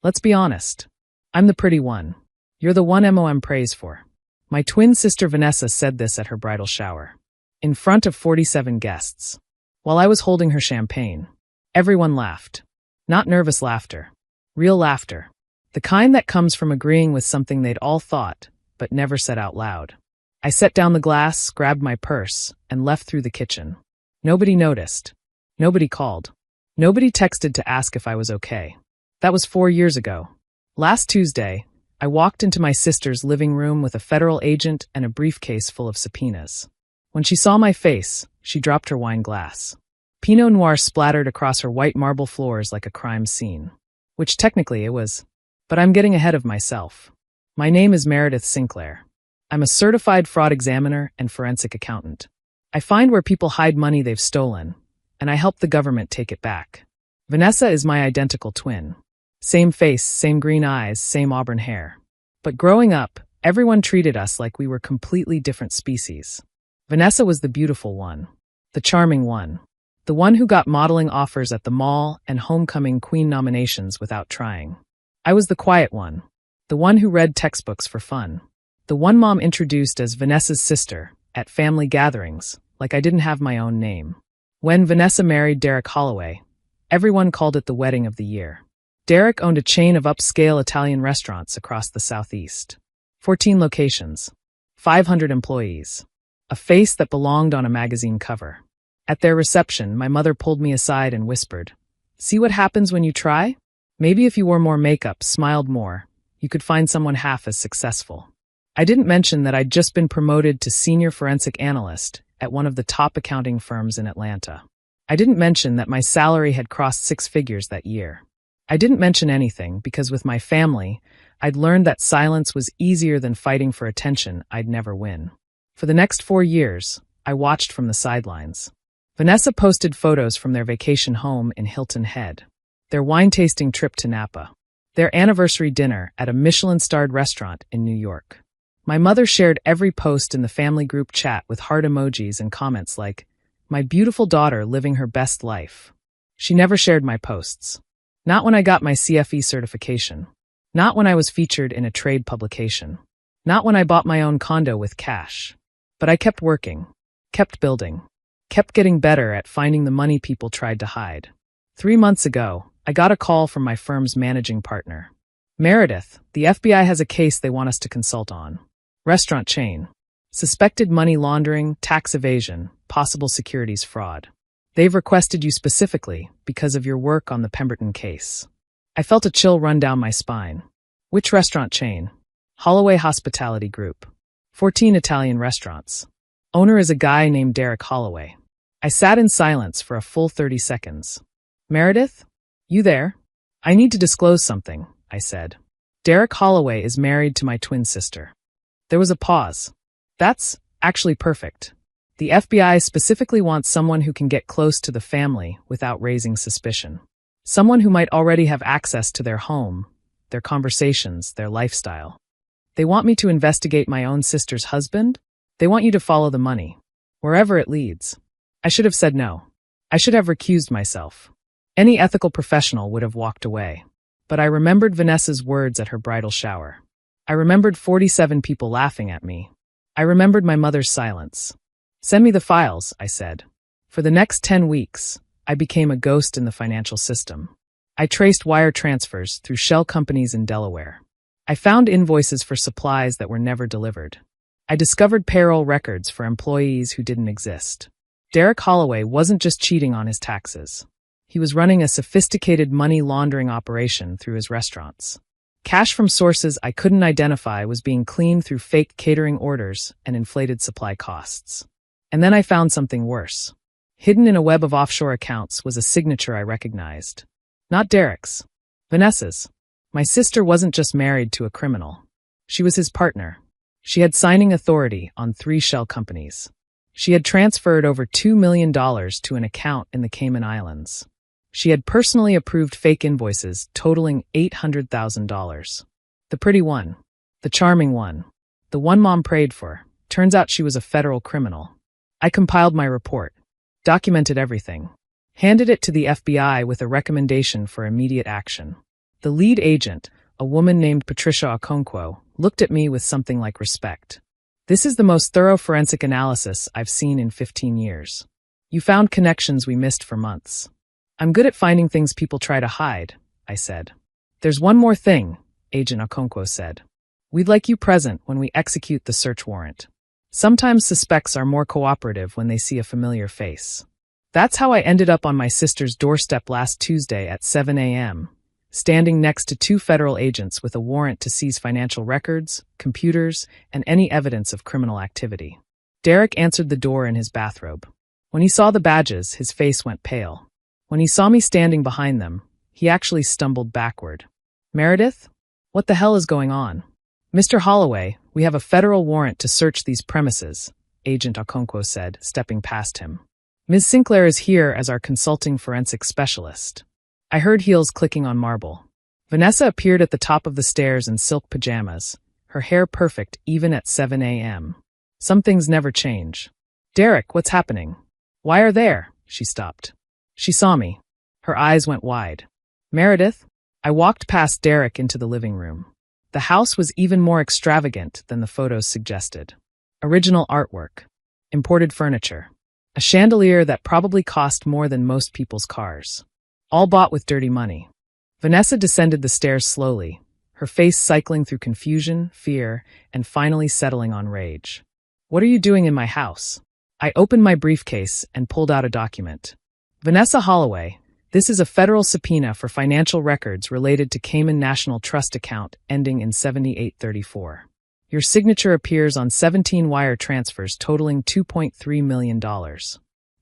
Let's be honest. I'm the pretty one. You're the one MOM prays for. My twin sister Vanessa said this at her bridal shower, in front of 47 guests. While I was holding her champagne, everyone laughed. Not nervous laughter. Real laughter. The kind that comes from agreeing with something they'd all thought, but never said out loud. I set down the glass, grabbed my purse, and left through the kitchen. Nobody noticed. Nobody called. Nobody texted to ask if I was okay. That was 4 years ago. Last Tuesday, I walked into my sister's living room with a federal agent and a briefcase full of subpoenas. When she saw my face, she dropped her wine glass. Pinot Noir splattered across her white marble floors like a crime scene. Which technically it was. But I'm getting ahead of myself. My name is Meredith Sinclair. I'm a certified fraud examiner and forensic accountant. I find where people hide money they've stolen, and I help the government take it back. Vanessa is my identical twin. Same face, same green eyes, same auburn hair. But growing up, everyone treated us like we were completely different species. Vanessa was the beautiful one, the charming one, the one who got modeling offers at the mall and homecoming queen nominations without trying. I was the quiet one, the one who read textbooks for fun, the one mom introduced as Vanessa's sister at family gatherings, like I didn't have my own name. When Vanessa married Derek Holloway, everyone called it the wedding of the year. Derek owned a chain of upscale Italian restaurants across the Southeast. 14 locations. 500 employees. A face that belonged on a magazine cover. At their reception, my mother pulled me aside and whispered, "See what happens when you try? Maybe if you wore more makeup, smiled more, you could find someone half as successful." I didn't mention that I'd just been promoted to senior forensic analyst at one of the top accounting firms in Atlanta. I didn't mention that my salary had crossed 6 figures that year. I didn't mention anything because with my family, I'd learned that silence was easier than fighting for attention I'd never win. For the next 4 years, I watched from the sidelines. Vanessa posted photos from their vacation home in Hilton Head, their wine-tasting trip to Napa, their anniversary dinner at a Michelin-starred restaurant in New York. My mother shared every post in the family group chat with heart emojis and comments like, "My beautiful daughter living her best life." She never shared my posts. Not when I got my CFE certification. Not when I was featured in a trade publication. Not when I bought my own condo with cash. But I kept working, kept building, kept getting better at finding the money people tried to hide. 3 months ago, I got a call from my firm's managing partner. "Meredith, the FBI has a case they want us to consult on. Restaurant chain. Suspected money laundering, tax evasion, possible securities fraud. They've requested you specifically because of your work on the Pemberton case." I felt a chill run down my spine. Which restaurant chain? Holloway Hospitality Group. 14 Italian restaurants. Owner is a guy named Derek Holloway. I sat in silence for a full 30 seconds. "Meredith? You there? I need to disclose something," I said. "Derek Holloway is married to my twin sister." There was a pause. "That's actually perfect. The FBI specifically wants someone who can get close to the family without raising suspicion. Someone who might already have access to their home, their conversations, their lifestyle. They want me to investigate my own sister's husband? They want you to follow the money, wherever it leads." I should have said no. I should have recused myself. Any ethical professional would have walked away. But I remembered Vanessa's words at her bridal shower. I remembered 47 people laughing at me. I remembered my mother's silence. "Send me the files," I said. For the next 10 weeks, I became a ghost in the financial system. I traced wire transfers through shell companies in Delaware. I found invoices for supplies that were never delivered. I discovered payroll records for employees who didn't exist. Derek Holloway wasn't just cheating on his taxes. He was running a sophisticated money laundering operation through his restaurants. Cash from sources I couldn't identify was being cleaned through fake catering orders and inflated supply costs. And then I found something worse. Hidden in a web of offshore accounts was a signature I recognized. Not Derek's. Vanessa's. My sister wasn't just married to a criminal. She was his partner. She had signing authority on 3 shell companies. She had transferred over $2 million to an account in the Cayman Islands. She had personally approved fake invoices totaling $800,000. The pretty one. The charming one. The one mom prayed for. Turns out she was a federal criminal. I compiled my report. Documented everything. Handed it to the FBI with a recommendation for immediate action. The lead agent, a woman named Patricia Okonkwo, looked at me with something like respect. This is the most thorough forensic analysis I've seen in 15 years. You found connections we missed for months. I'm good at finding things people try to hide, I said. There's one more thing, Agent Okonkwo said. We'd like you present when we execute the search warrant. Sometimes suspects are more cooperative when they see a familiar face. That's how I ended up on my sister's doorstep last Tuesday at 7 a.m., standing next to 2 federal agents with a warrant to seize financial records, computers, and any evidence of criminal activity. Derek answered the door in his bathrobe. When he saw the badges, his face went pale. When he saw me standing behind them, he actually stumbled backward. Meredith? What the hell is going on? Mr. Holloway, we have a federal warrant to search these premises, Agent Okonkwo said, stepping past him. Ms. Sinclair is here as our consulting forensic specialist. I heard heels clicking on marble. Vanessa appeared at the top of the stairs in silk pajamas, her hair perfect even at 7 a.m. Some things never change. Derek, what's happening? Why are there? She stopped. She saw me. Her eyes went wide. Meredith? I walked past Derek into the living room. The house was even more extravagant than the photos suggested. Original artwork. Imported furniture. A chandelier that probably cost more than most people's cars. All bought with dirty money. Vanessa descended the stairs slowly, her face cycling through confusion, fear, and finally settling on rage. What are you doing in my house? I opened my briefcase and pulled out a document. Vanessa Holloway, this is a federal subpoena for financial records related to Cayman National Trust account ending in 7834. Your signature appears on 17 wire transfers totaling $2.3 million.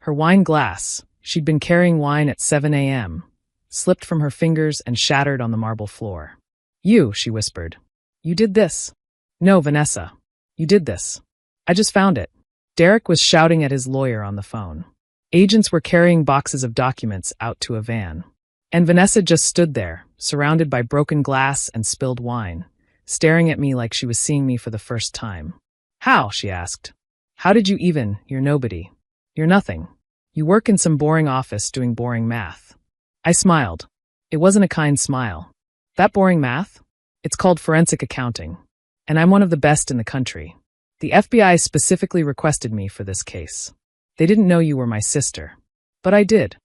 Her wine glass, she'd been carrying wine at 7 a.m., slipped from her fingers and shattered on the marble floor. You, she whispered. You did this. No, Vanessa. You did this. I just found it. Derek was shouting at his lawyer on the phone. Agents were carrying boxes of documents out to a van. And Vanessa just stood there, surrounded by broken glass and spilled wine, staring at me like she was seeing me for the first time. How? She asked. How did you even? You're nobody. You're nothing. You work in some boring office doing boring math. I smiled. It wasn't a kind smile. That boring math? It's called forensic accounting. And I'm one of the best in the country. The FBI specifically requested me for this case. They didn't know you were my sister. But I did.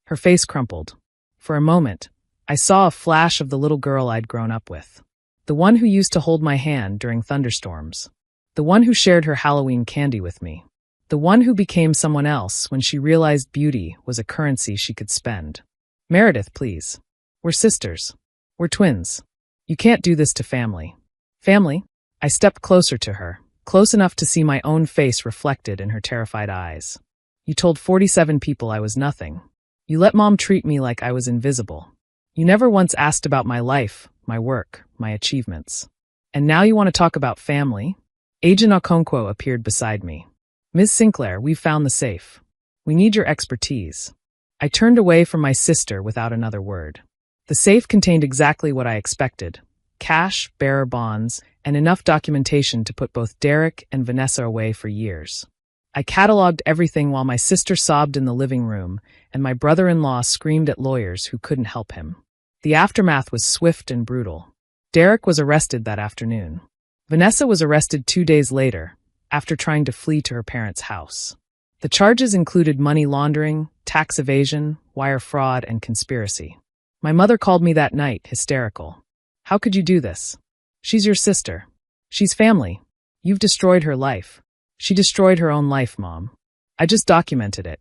Her face crumpled. For a moment, I saw a flash of the little girl I'd grown up with. The one who used to hold my hand during thunderstorms. The one who shared her Halloween candy with me. The one who became someone else when she realized beauty was a currency she could spend. Meredith, please. We're sisters. We're twins. You can't do this to family. Family? I stepped closer to her, close enough to see my own face reflected in her terrified eyes. You told 47 people I was nothing. You let Mom treat me like I was invisible. You never once asked about my life, my work, my achievements. And now you want to talk about family? Agent Okonkwo appeared beside me. Ms. Sinclair, we've found the safe. We need your expertise. I turned away from my sister without another word. The safe contained exactly what I expected. Cash, bearer bonds, and enough documentation to put both Derek and Vanessa away for years. I cataloged everything while my sister sobbed in the living room and my brother-in-law screamed at lawyers who couldn't help him. The aftermath was swift and brutal. Derek was arrested that afternoon. Vanessa was arrested 2 days later, after trying to flee to her parents' house. The charges included money laundering, tax evasion, wire fraud, and conspiracy. My mother called me that night, hysterical. How could you do this? She's your sister. She's family. You've destroyed her life. She destroyed her own life, Mom. I just documented it.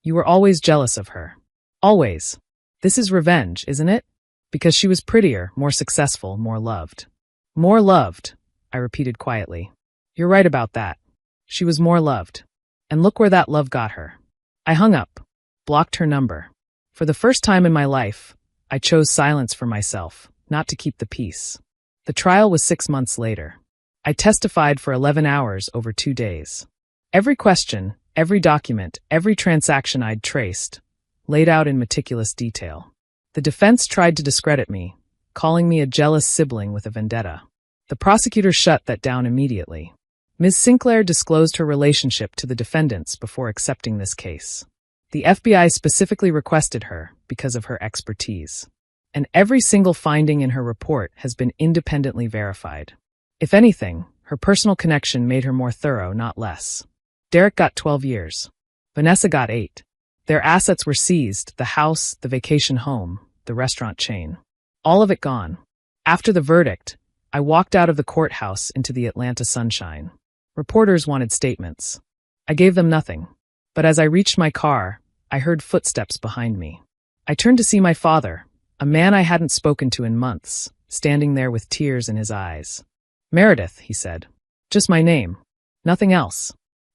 You were always jealous of her. Always. This is revenge, isn't it? Because she was prettier, more successful, more loved. More loved, I repeated quietly. You're right about that. She was more loved. And look where that love got her. I hung up, blocked her number. For the first time in my life, I chose silence for myself, not to keep the peace. The trial was 6 months later. I testified for 11 hours over 2 days. Every question, every document, every transaction I'd traced, laid out in meticulous detail. The defense tried to discredit me, calling me a jealous sibling with a vendetta. The prosecutor shut that down immediately. Ms. Sinclair disclosed her relationship to the defendants before accepting this case. The FBI specifically requested her because of her expertise. and every single finding in her report has been independently verified. If anything, her personal connection made her more thorough, not less. Derek got 12 years. Vanessa got 8. Their assets were seized, the house, the vacation home, the restaurant chain. All of it gone. After the verdict, I walked out of the courthouse into the Atlanta sunshine. Reporters wanted statements. I gave them nothing. But as I reached my car, I heard footsteps behind me. I turned to see my father, a man I hadn't spoken to in months, standing there with tears in his eyes. "Meredith," he said. "Just my name. Nothing else."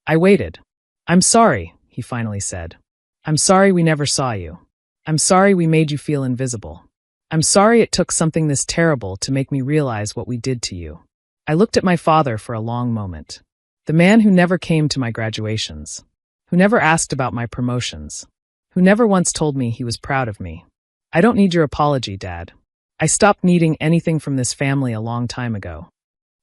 I waited. "I'm sorry," he finally said. "I'm sorry we never saw you. I'm sorry we made you feel invisible. I'm sorry it took something this terrible to make me realize what we did to you." I looked at my father for a long moment. The man who never came to my graduations, who never asked about my promotions, who never once told me he was proud of me. "I don't need your apology, Dad. I stopped needing anything from this family a long time ago."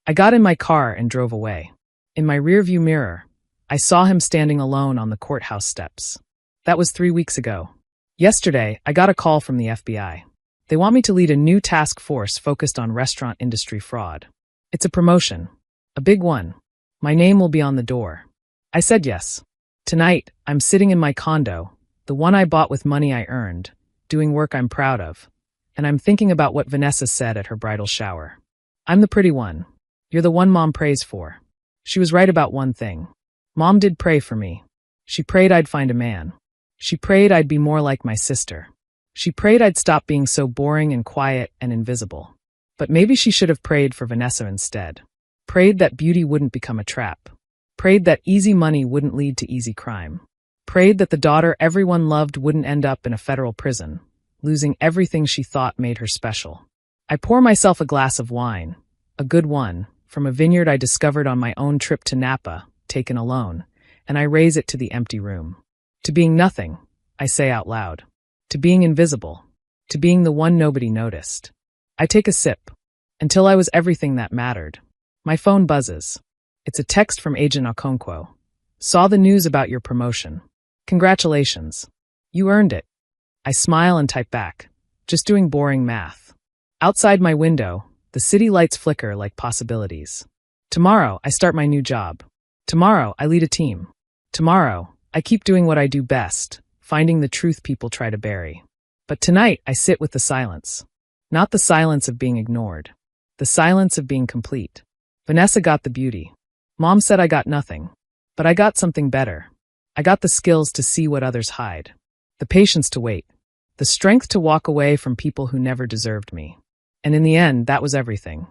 I got in my car and drove away. In my rearview mirror, I saw him standing alone on the courthouse steps. That was 3 weeks ago. Yesterday, I got a call from the FBI. They want me to lead a new task force focused on restaurant industry fraud. It's a promotion. A big one. My name will be on the door. I said yes. Tonight, I'm sitting in my condo, the one I bought with money I earned, doing work I'm proud of, and I'm thinking about what Vanessa said at her bridal shower. "I'm the pretty one. You're the one Mom prays for." She was right about one thing. Mom did pray for me. She prayed I'd find a man. She prayed I'd be more like my sister. She prayed I'd stop being so boring and quiet and invisible. But maybe she should have prayed for Vanessa instead. Prayed that beauty wouldn't become a trap. Prayed that easy money wouldn't lead to easy crime. Prayed that the daughter everyone loved wouldn't end up in a federal prison, losing everything she thought made her special. I pour myself a glass of wine, a good one, from a vineyard I discovered on my own trip to Napa, taken alone, and I raise it to the empty room. To being nothing, I say out loud. To being invisible. To being the one nobody noticed. I take a sip. Until I was everything that mattered. My phone buzzes. It's a text from Agent Okonkwo. "Saw the news about your promotion. Congratulations. You earned it." I smile and type back. Just doing boring math. Outside my window, the city lights flicker like possibilities. Tomorrow, I start my new job. Tomorrow, I lead a team. Tomorrow, I keep doing what I do best, finding the truth people try to bury. But tonight, I sit with the silence. Not the silence of being ignored. The silence of being complete. Vanessa got the beauty. Mom said I got nothing. But I got something better. I got the skills to see what others hide. The patience to wait. The strength to walk away from people who never deserved me. And in the end, that was everything.